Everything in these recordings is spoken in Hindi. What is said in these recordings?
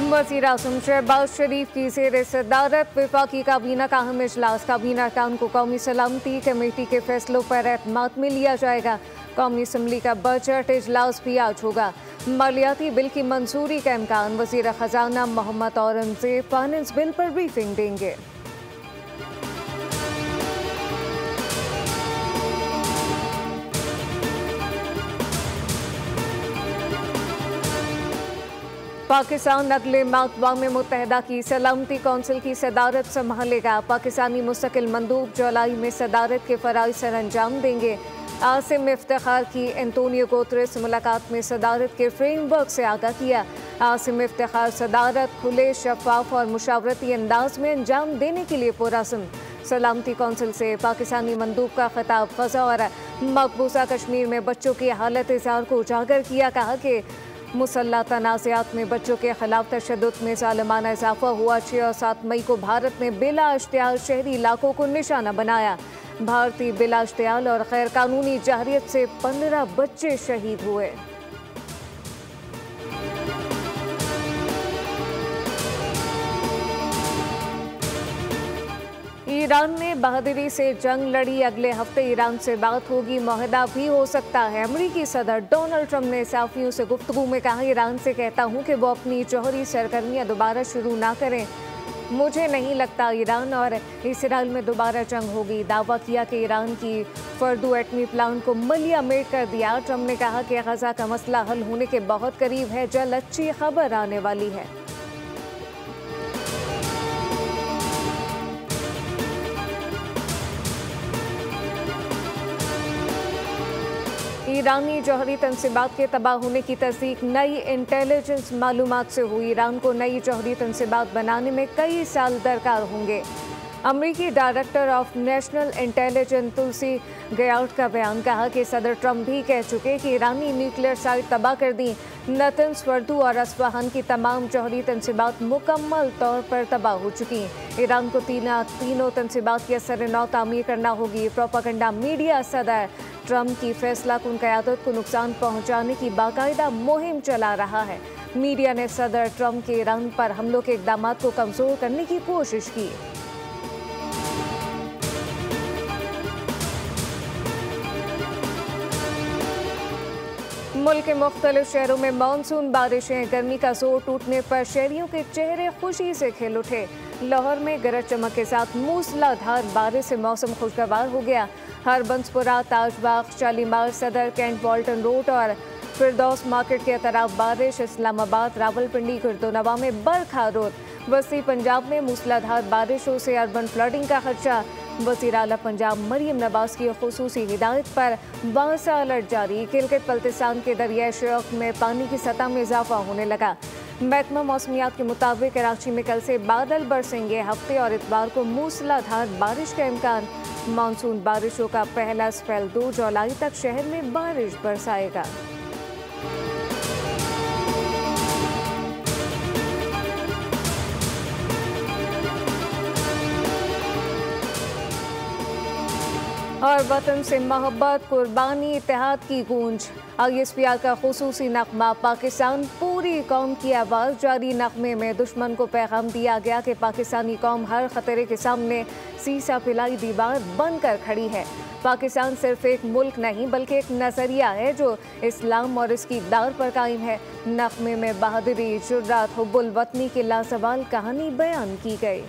वज़ीर आज़म शहबाज शरीफ की ज़ेर सदारत वफाकी काबीना का अहम इजलास। काबीना अरकान को कौमी सलामती कमेटी के फैसलों पर एतमाद में लिया जाएगा। कौमी असम्बली का बजट इजलास भी आज होगा। मालियाती बिल की मंजूरी का इम्कान। वज़ीर खजाना मोहम्मद औरंगजेब फाइनेंस बिल पर ब्रीफिंग देंगे। पाकिस्तान अगले माह अक़वाम मुत्तहिदा की सलामती कौंसिल की सदारत संभालेगा। पाकिस्तानी मुस्तकिल मंदूब जुलाई में सदारत के फ़राइज़ सर अंजाम देंगे। आसिम इफ्तिखार की एंटोनियो गुतेरेस से मुलाकात में सदारत के फ्रेमवर्क से आगाह किया। आसिम इफ्तिखार सदारत खुले, शफाफ और मुशावरती अंदाज में अंजाम देने के लिए पुरअज़्म। सलामती कौंसिल से पाकिस्तानी मंदूब का खिताब ग़ज़ा और मकबूजा कश्मीर में बच्चों की हालत इज़हार को उजागर किया। कहा कि मुसल्लह तनाज़ात में बच्चों के खिलाफ तशद्दुद में ज़ालिमाना इजाफा हुआ। 6 और 7 मई को भारत ने बिला इश्तियाल शहरी इलाकों को निशाना बनाया। भारतीय बिला इश्तियाल और गैर कानूनी जहरियत से 15 बच्चे शहीद हुए। ईरान ने बहादुरी से जंग लड़ी। अगले हफ्ते ईरान से बात होगी, मुआहदा भी हो सकता है। अमरीकी सदर डोनाल्ड ट्रंप ने सहाफ़ियों से गुफ्तगू में कहा, ईरान से कहता हूं कि वो अपनी जौहरी सरगर्मियां दोबारा शुरू ना करें। मुझे नहीं लगता ईरान और इसराइल में दोबारा जंग होगी। दावा किया कि ईरान की फर्दू एटमी प्लांट को मलिया मेट कर दिया। ट्रंप ने कहा कि गजा का मसला हल होने के बहुत करीब है, जल्द अच्छी खबर आने वाली है। ईरानी जौहरी तंसीबात के तबाह होने की तस्दीक नई इंटेलिजेंस मालूमात से हुई। ईरान को नई जौहरी तंसीबात बनाने में कई साल दरकार होंगे। अमरीकी डायरेक्टर ऑफ नेशनल इंटेलिजेंस तुलसी गयार्ड का बयान। कहा कि सदर ट्रंप भी कह चुके कि ईरानी न्यूक्लियर साइट तबाह कर दी। नतन्स, फर्दू और अस्फहान की तमाम जौहरी तंसीबात मुकम्मल तौर पर तबाह हो चुकी। ईरान को तीनों तंसीबात की असर नौ तामीर करना होगी। प्रोपागेंडा मीडिया सदर ट्रंप की फैसला कुन क़यादत को नुकसान पहुंचाने की बाकायदा मुहिम चला रहा है। मीडिया ने सदर ट्रंप के ईरान पर हमलों के इक़दाम को कमज़ोर करने की कोशिश की। मुल्क के मुख्तलिफ शहरों में मानसून बारिशें। गर्मी का जोर टूटने पर शहरियों के चेहरे खुशी से खिल उठे। लाहौर में गरज चमक के साथ मूसलाधार बारिश से मौसम खुशगवार हो गया। हरबंसपुरा, ताजबाग, शालीमार, सदर, कैंट, वाल्टन रोड और फिरदौस मार्केट के अतराफ बारिश। इस्लामाबाद, रावलपिंडी, गुर्दोनवा में बरखा रोद। वसी पंजाब में मूसलाधार बारिशों से अर्बन फ्लडिंग का खदशा। वज़ीर आला पंजाब मरियम नवाज की खुसूसी हिदायत पर बासा अलर्ट जारी। किलगित बल्तिस्तान के दरियाई शौक में पानी की सतह में इजाफा होने लगा। महकमा मौसमियात के मुताबिक कराची में कल से बादल बरसेंगे। हफ्ते और इतवार को मूसलाधार बारिश का इम्कान। मानसून बारिशों का पहला स्पेल 2 जुलाई तक शहर में बारिश बरसाएगा। और वतन से मोहब्बत, कुर्बानी, इत्तेहाद की गूंज। ISPR का खुसूसी नगमा। पाकिस्तान पूरी कौम की आवाज़। जारी नगमे में दुश्मन को पैगाम दिया गया कि पाकिस्तानी कौम हर खतरे के सामने सीसा पिलाई दीवार बनकर खड़ी है। पाकिस्तान सिर्फ एक मुल्क नहीं बल्कि एक नज़रिया है जो इस्लाम और इसकी इक़दार पर कायम है। नगमे में बहादुरी, जुर्रात, हुब्बुल वतनी की लाजवाल कहानी बयान की गई।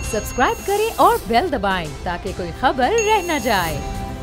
सब्सक्राइब करें और बेल दबाएं ताकि कोई खबर रह न जाए।